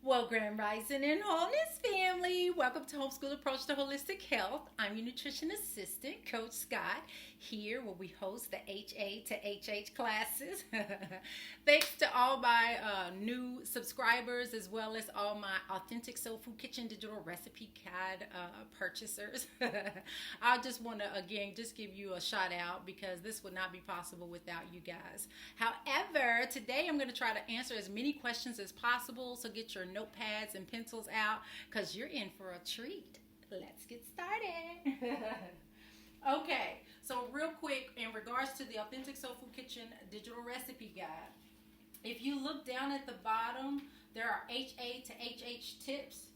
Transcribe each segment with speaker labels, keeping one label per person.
Speaker 1: Well, Grand Rising and Wholeness family, welcome to Homeschool Approach to Holistic Health. I'm your nutrition assistant, Coach Scott, here where we host the HA2HH classes. Thanks to all my new subscribers as well as all my Authentic Soul Food Kitchen digital recipe guide purchasers. I just want to again just give you a shout out because this would not be possible without you guys. However, today I'm going to try to answer as many questions as possible, so get your notepads and pencils out because you're in for a treat. Let's get started. Okay, so real quick in regards to the Authentic Soul Food Kitchen digital recipe guide, if you look down at the bottom, there are HA2HH tips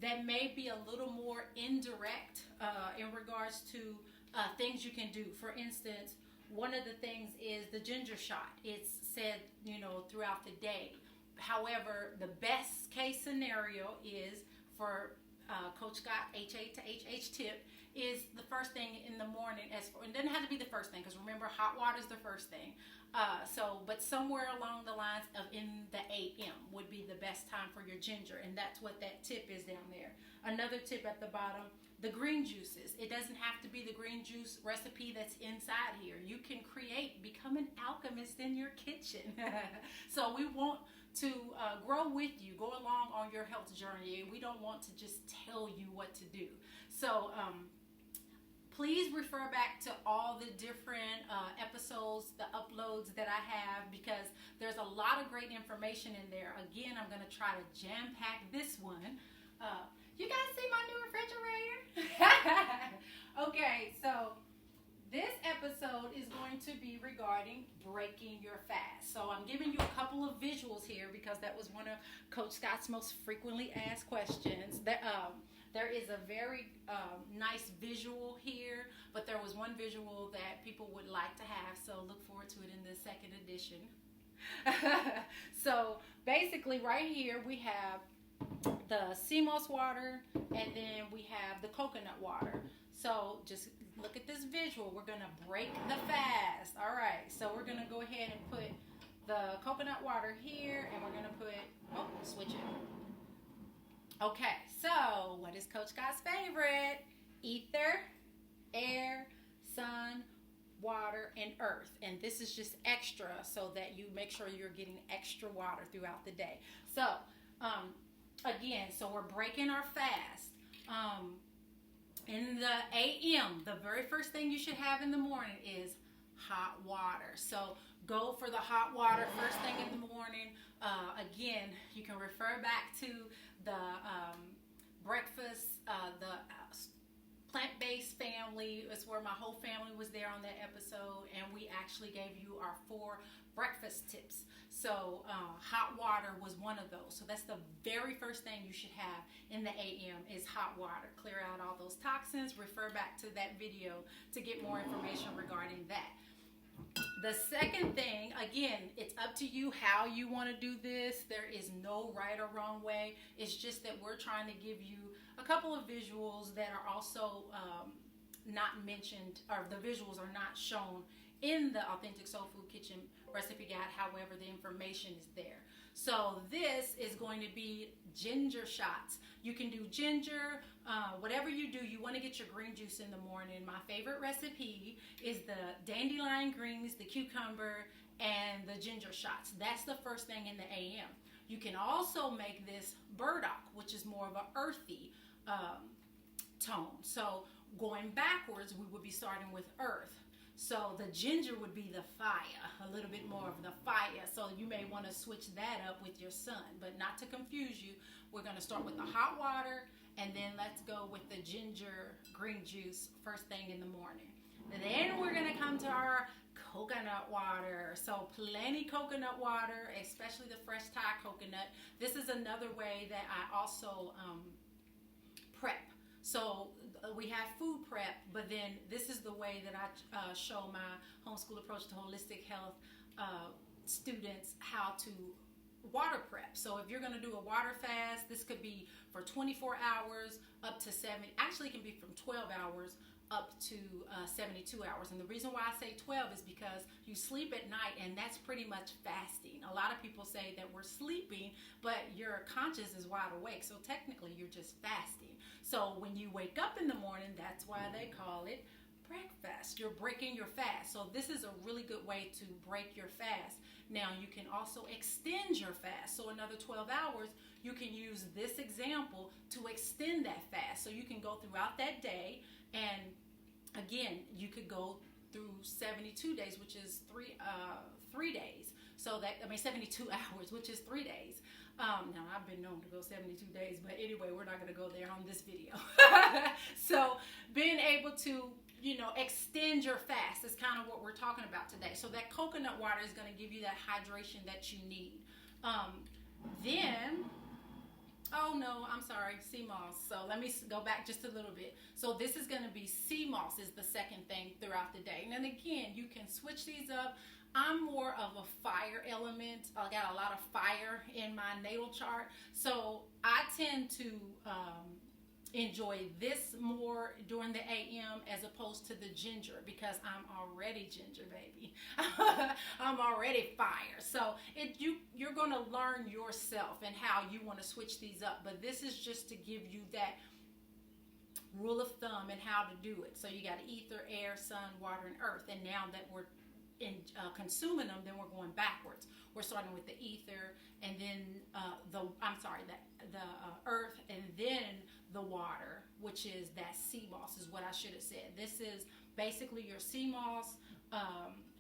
Speaker 1: that may be a little more indirect in regards to things you can do. For instance, one of the things is the ginger shot. It's said, throughout the day. However, the best case scenario is for Coach Scott HA2HH tip is the first thing in the morning. It doesn't have to be the first thing because remember, hot water is the first thing. But somewhere along the lines of in the AM would be the best time for your ginger, and that's what that tip is down there. Another tip at the bottom, the green juices. It doesn't have to be the green juice recipe that's inside here. You can become an alchemist in your kitchen. So we want to grow with you, go along on your health journey. We don't want to just tell you what to do. So please refer back to all the different episodes, the uploads that I have, because there's a lot of great information in there. Again, I'm going to try to jam pack this one. You guys see my new refrigerator? Okay, so this episode is going to be regarding breaking your fast. So I'm giving you a couple of visuals here because that was one of Coach Scott's most frequently asked questions. There is a very nice visual here, but there was one visual that people would like to have, so look forward to it in the second edition. So basically right here we have the sea moss water, and then we have the coconut water. So just look at this visual. We're going to break the fast. All right, so we're going to go ahead and put the coconut water here, and we're going to put, switch it. Okay, so what is Coach Scott's favorite? Ether, air, sun, water, and earth. And this is just extra so that you make sure you're getting extra water throughout the day. So, again, so we're breaking our fast. In the AM, the very first thing you should have in the morning is hot water. So go for the hot water first thing in the morning. Again, you can refer back to the breakfast, the plant-based family. It's where my whole family was there on that episode, and we actually gave you our 4 breakfast tips. So hot water was one of those. So that's the very first thing you should have in the AM is hot water. Clear out all those toxins. Refer back to that video to get more information regarding that. The second thing, again, it's up to you how you want to do this. There is no right or wrong way. It's just that we're trying to give you a couple of visuals that are also not mentioned, or the visuals are not shown in the Authentic Soul Food Kitchen recipe guide. However, the information is there. So this is going to be ginger shots. You can do ginger, whatever you do, you want to get your green juice in the morning. My favorite recipe is the dandelion greens, the cucumber, and the ginger shots. That's the first thing in the AM. You can also make this burdock, which is more of an earthy tone. So going backwards, we would be starting with earth. So the ginger would be the fire, a little bit more of the fire. So you may want to switch that up with your sun, but not to confuse you. We're going to start with the hot water, and then let's go with the ginger green juice first thing in the morning. And then we're going to come to our coconut water. So plenty coconut water, especially the fresh Thai coconut. This is another way that I also prep. So we have food prep, but then this is the way that I show my homeschool approach to holistic health students how to water prep. So if you're going to do a water fast, this could be for 24 hours up to 7. Actually, it can be from 12 hours up to 72 hours. And the reason why I say 12 is because you sleep at night, and that's pretty much fasting. A lot of people say that we're sleeping, but your conscious is wide awake. So technically, you're just fasting. So when you wake up in the morning, that's why they call it breakfast. You're breaking your fast. So this is a really good way to break your fast. Now, you can also extend your fast. So another 12 hours, you can use this example to extend that fast. So you can go throughout that day, and again, you could go through 72 days, which is 3 days. So that, 72 hours, which is 3 days. Now, I've been known to go 72 days, but anyway, we're not going to go there on this video. So being able to, extend your fast is kind of what we're talking about today. So that coconut water is going to give you that hydration that you need. Then, oh no, I'm sorry, sea moss. So let me go back just a little bit. So this is going to be sea moss is the second thing throughout the day. And then again, you can switch these up. I'm more of a fire element. I got a lot of fire in my natal chart. So I tend to enjoy this more during the AM as opposed to the ginger, because I'm already ginger, baby. I'm already fire. So you're going to learn yourself and how you want to switch these up. But this is just to give you that rule of thumb and how to do it. So you got ether, air, sun, water, and earth. And now that we're consuming them, then we're going backwards. We're starting with the ether, and then the earth, and then the water, which is that sea moss, is what I should have said. This is basically your sea moss,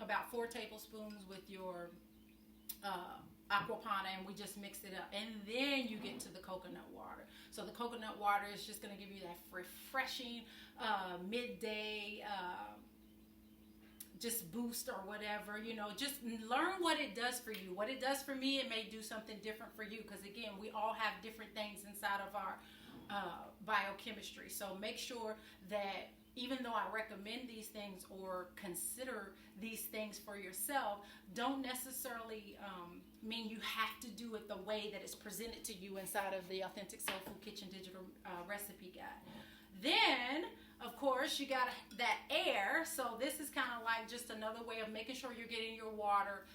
Speaker 1: about 4 tablespoons with your aquapana, and we just mix it up, and then you get to the coconut water. So the coconut water is just going to give you that refreshing midday just boost or whatever, just learn what it does for you. What it does for me, it may do something different for you, because again, we all have different things inside of our biochemistry. So make sure that even though I recommend these things or consider these things for yourself, don't necessarily mean you have to do it the way that it's presented to you inside of the Authentic Soul Food Kitchen Digital Recipe Guide. Then, of course, you got that air. So this is kind of like just another way of making sure you're getting your water,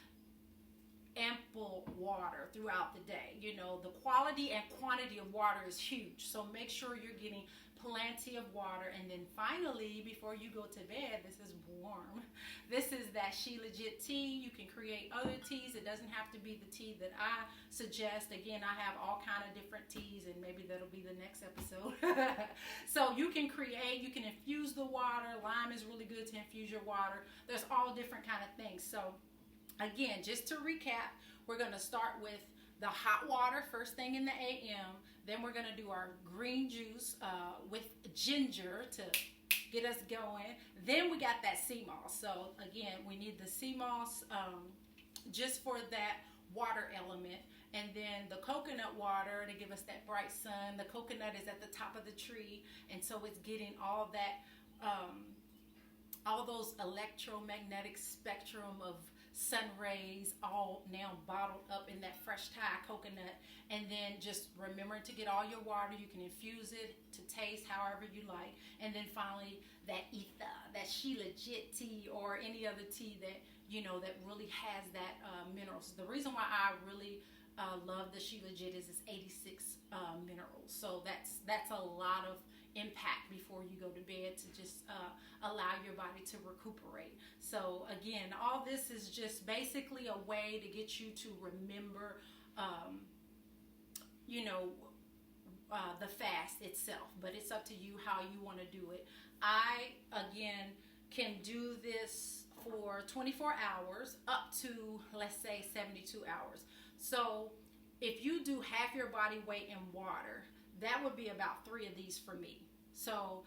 Speaker 1: ample water throughout the day. The quality and quantity of water is huge. So make sure you're getting plenty of water. And then finally, before you go to bed, this is warm. This is that She Legit tea. You can create other teas. It doesn't have to be the tea that I suggest. Again, I have all kind of different teas, and maybe that'll be the next episode. So you can infuse the water. Lime is really good to infuse your water. There's all different kind of things. So again, just to recap, we're going to start with the hot water first thing in the AM. Then we're going to do our green juice with ginger to get us going. Then we got that sea moss. So again, we need the sea moss just for that water element. And then the coconut water to give us that bright sun. The coconut is at the top of the tree, and so it's getting all that, all those electromagnetic spectrum of sun rays all now bottled up in that fresh Thai coconut. And then just remembering to get all your water. You can infuse it to taste however you like. And then finally that ether, that She Legit tea, or any other tea that that really has that minerals. The reason why I really love the She Legit is it's 86 minerals. So that's a lot of impact before you go to bed to just allow your body to recuperate. So again, all this is just basically a way to get you to remember the fast itself, but it's up to you how you want to do it. I again can do this for 24 hours up to, let's say, 72 hours. So if you do half your body weight in water, that would be about 3 of these for me. So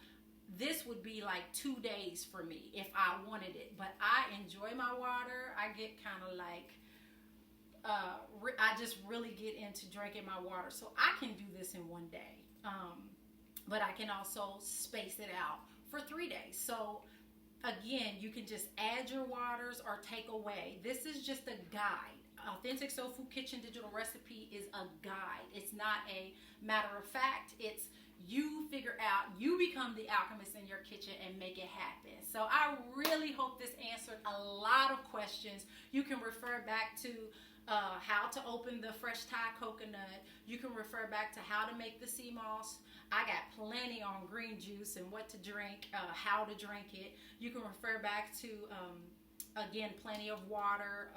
Speaker 1: this would be like 2 days for me if I wanted it. But I enjoy my water. I get kind of like, I just really get into drinking my water. So I can do this in 1 day. But I can also space it out for 3 days. So again, you can just add your waters or take away. This is just a guide. Authentic Soul Food Kitchen Digital Recipe is a guide. It's not a matter of fact. It's you figure out, you become the alchemist in your kitchen and make it happen. So I really hope this answered a lot of questions. You can refer back to how to open the fresh Thai coconut. You can refer back to how to make the sea moss. I got plenty on green juice and what to drink, how to drink it. You can refer back to, again, plenty of water.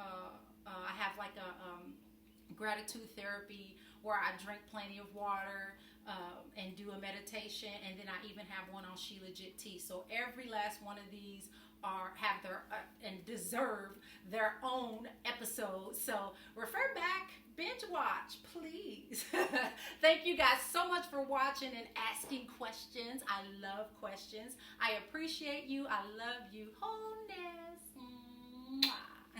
Speaker 1: I have like a gratitude therapy where I drink plenty of water and do a meditation, and then I even have one on Shilajit tea. So every last one of these have their and deserve their own episode. So refer back, binge watch, please. Thank you guys so much for watching and asking questions. I love questions. I appreciate you. I love you. Wholeness.